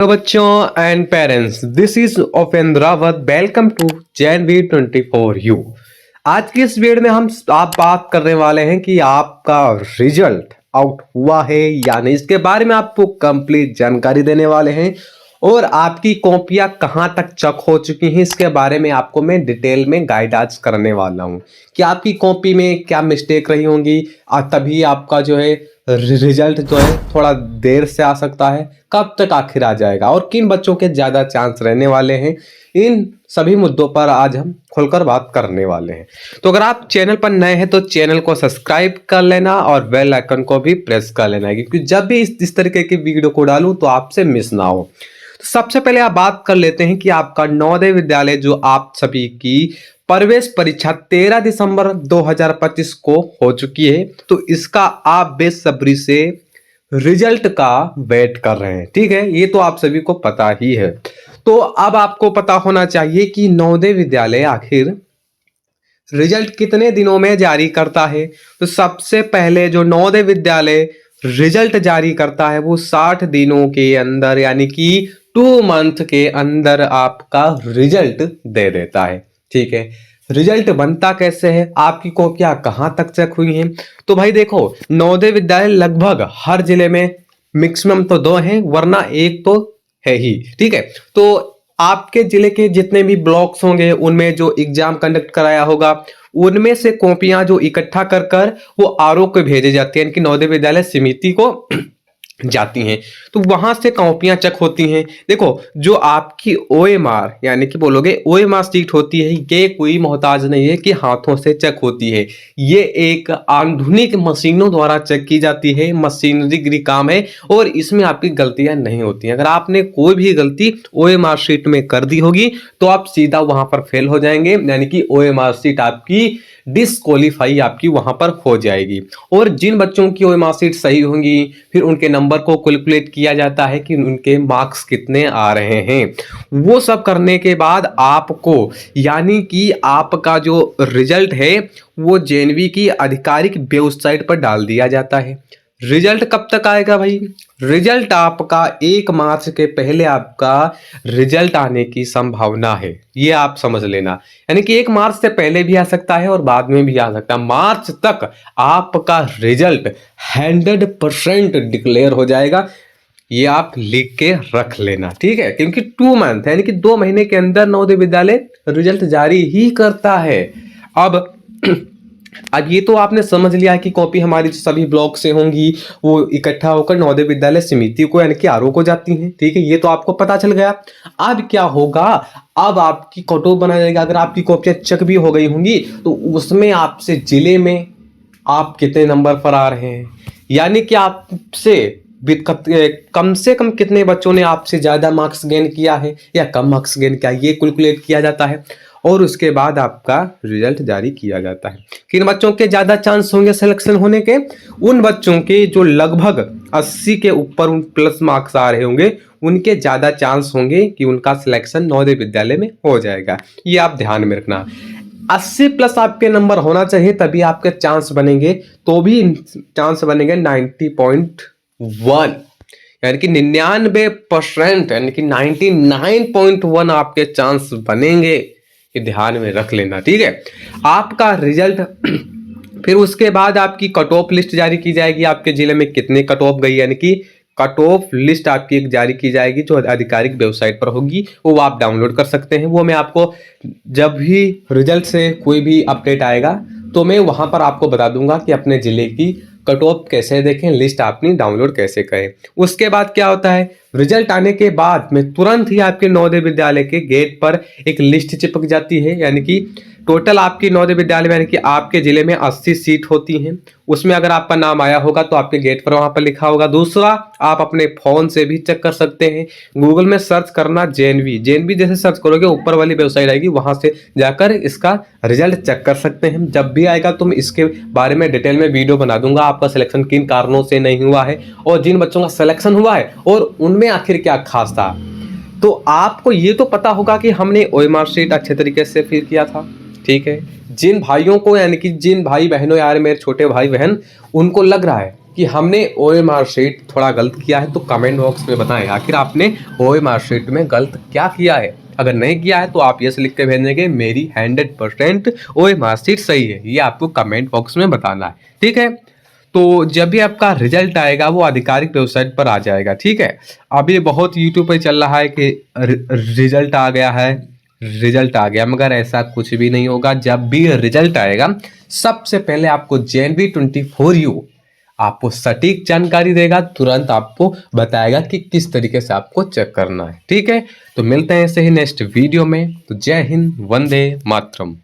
Hello बच्चों and parents, this is Upendra Rawat. Welcome to JNV24U। आज की इस वीडियो में हम आप बात करने वाले हैं कि आपका रिजल्ट आउट हुआ है या नहीं। इसके बारे में आपको कंप्लीट जानकारी देने वाले हैं और आपकी कॉपियां कहां तक चेक हो चुकी हैं इसके बारे में आपको मैं डिटेल में गाइड आज करने वाला हूं कि आपकी कॉपी में क्या मिस्टेक रही होंगी। तभी आपका जो है रिजल्ट जो है थोड़ा देर से आ सकता है, कब तक आखिर आ जाएगा और किन बच्चों के ज़्यादा चांस रहने वाले हैं, इन सभी मुद्दों पर आज हम खुलकर बात करने वाले हैं। तो अगर आप चैनल पर नए हैं तो चैनल को सब्सक्राइब कर लेना और बेल आइकन को भी प्रेस कर लेना, क्योंकि जब भी इस तरीके की वीडियो को डालूं तो आपसे मिस ना हो। तो सबसे पहले आप बात कर लेते हैं कि आपका नवोदय विद्यालय जो आप सभी की प्रवेश परीक्षा 13 दिसंबर 2025 को हो चुकी है, तो इसका आप बेसब्री से रिजल्ट का वेट कर रहे हैं। ठीक है, ये तो आप सभी को पता ही है। तो अब आपको पता होना चाहिए कि नवोदय विद्यालय आखिर रिजल्ट कितने दिनों में जारी करता है। तो सबसे पहले जो नवोदय विद्यालय रिजल्ट जारी करता है वो 60 दिनों के अंदर, यानी कि 2 मंथ के अंदर आपका रिजल्ट दे देता है। ठीक है, रिजल्ट बनता कैसे है, आपकी कॉपियां कहां तक चेक हुई हैं। तो भाई देखो, नवोदय विद्यालय लगभग हर जिले में मैक्सिमम तो 2 हैं, वरना एक तो है ही। ठीक है, तो आपके जिले के जितने भी ब्लॉक्स होंगे उनमें जो एग्जाम कंडक्ट कराया होगा उनमें से कॉपियां जो इकट्ठा कर कर वो आरओ को भेजे जाती हैं, इनकी नवोदय विद्यालय समिति को जाती हैं। तो वहां से कॉपियां चेक होती हैं। देखो, जो आपकी ओएमआर यानी कि बोलोगे ओएमआर सीट होती है, ये कोई मोहताज नहीं है कि हाथों से चेक होती है। ये एक आधुनिक मशीनों द्वारा चेक की जाती है, मशीनरी काम है और इसमें आपकी गलतियां नहीं होती हैं। अगर आपने कोई भी गलती ओएमआर सीट में कर दी होगी तो आप सीधा वहां पर फेल हो जाएंगे, यानी कि ओएमआर सीट आपकी डिस्क्वालीफाई आपकी वहां पर हो जाएगी। और जिन बच्चों की ओएमआर सीट सही होंगी फिर उनके नंबर को कैलकुलेट किया जाता है कि उनके मार्क्स कितने आ रहे हैं। वो सब करने के बाद आपको, यानी कि आपका जो रिजल्ट है वो जेएनवी की आधिकारिक वेबसाइट पर डाल दिया जाता है। रिजल्ट कब तक आएगा भाई? रिजल्ट आपका 1 मार्च के पहले आपका रिजल्ट आने की संभावना है, ये आप समझ लेना। यानी कि 1 मार्च से पहले भी आ सकता है और बाद में भी आ सकता है। मार्च तक आपका रिजल्ट 100% डिक्लेयर हो जाएगा, ये आप लिख के रख लेना। ठीक है, क्योंकि 2 मंथ यानी कि 2 महीने के अंदर नवोदय विद्यालय रिजल्ट जारी ही करता है। अब ये तो आपने समझ लिया कि कॉपी हमारी जो सभी ब्लॉक से होंगी वो इकट्ठा होकर नवोदय विद्यालय समिति को यानी कि आरओ को जाती हैं। ठीक है, ये तो आपको पता चल गया। अब क्या होगा, अब आपकी कट ऑफ बनाया जाएगा। अगर आपकी कॉपियां चेक भी हो गई होंगी तो उसमें आपसे जिले में आप कितने नंबर पर आ रहे हैं, यानी कि आपसे कम से कम कितने बच्चों ने आपसे ज्यादा मार्क्स गेन किया है या कम मार्क्स गेन किया, ये कैलकुलेट किया जाता है और उसके बाद आपका रिजल्ट जारी किया जाता है। किन बच्चों के ज्यादा चांस होंगे सिलेक्शन होने के? उन बच्चों के जो लगभग 80 के ऊपर प्लस मार्क्स आ रहे होंगे, उनके ज्यादा चांस होंगे कि उनका सिलेक्शन नवोदय विद्यालय में हो जाएगा। ये आप ध्यान में रखना। 80 प्लस आपके नंबर होना चाहिए तभी आपके चांस बनेंगे, तो भी चांस बनेंगे 90.1, यानी कि 99% यानी कि 99.1 आपके चांस बनेंगे। ये ध्यान में रख लेना। ठीक है, आपका रिजल्ट फिर उसके बाद आपकी कट ऑफ लिस्ट जारी की जाएगी। आपके जिले में कितने कट ऑफ गई, यानी कि कट ऑफ लिस्ट आपकी एक जारी की जाएगी जो आधिकारिक वेबसाइट पर होगी, वो आप डाउनलोड कर सकते हैं। वो मैं आपको जब भी रिजल्ट से कोई भी अपडेट आएगा तो मैं वहां पर आपको बता दूंगा कि अपने जिले की कट ऑफ कैसे देखें, लिस्ट आपने डाउनलोड कैसे करें। उसके बाद क्या होता है, रिजल्ट आने के बाद में तुरंत ही आपके नवोदय विद्यालय के गेट पर एक लिस्ट चिपक जाती है, यानी कि टोटल आपकी नवोदय विद्यालय में यानी कि आपके जिले में 80 सीट होती हैं। उसमें अगर आपका नाम आया होगा तो आपके गेट पर वहां पर लिखा होगा। दूसरा, आप अपने फोन से भी चेक कर सकते हैं। गूगल में सर्च करना जेएनवी जैसे सर्च करोगे ऊपर वाली वेबसाइट आएगी, वहां से जाकर इसका रिजल्ट चेक कर सकते हैं। जब भी आएगा तो मैं इसके बारे में डिटेल में वीडियो बना दूंगा, आपका सिलेक्शन किन कारणों से नहीं हुआ है और जिन बच्चों का सिलेक्शन हुआ है और उनमें आखिर क्या खास था। तो आपको ये तो पता होगा कि हमने ओएमआर शीट अच्छे तरीके से फिल किया था। ठीक है, जिन भाइयों को यानी कि जिन भाई बहनों, यार मेरे छोटे भाई बहन, उनको लग रहा है कि हमने OMR शीट थोड़ा गलत किया है तो कमेंट बॉक्स में बताएं आखिर आपने OMR शीट में गलत क्या किया है। अगर नहीं किया है तो आप यस लिख के भेजेंगे मेरी 100% OMR शीट सही है, ये आपको कमेंट बॉक्स में बताना है। ठीक है, तो जब भी आपका रिजल्ट आएगा वो आधिकारिक वेबसाइट पर आ जाएगा। ठीक है, अब ये बहुत यूट्यूब पे चल रहा है कि रिजल्ट आ गया है, रिजल्ट आ गया, मगर ऐसा कुछ भी नहीं होगा। जब भी रिजल्ट आएगा सबसे पहले आपको JNV24U आपको सटीक जानकारी देगा, तुरंत आपको बताएगा कि किस तरीके से आपको चेक करना है। ठीक है, तो मिलते हैं ऐसे ही नेक्स्ट वीडियो में। तो जय हिंद, वंदे मातरम।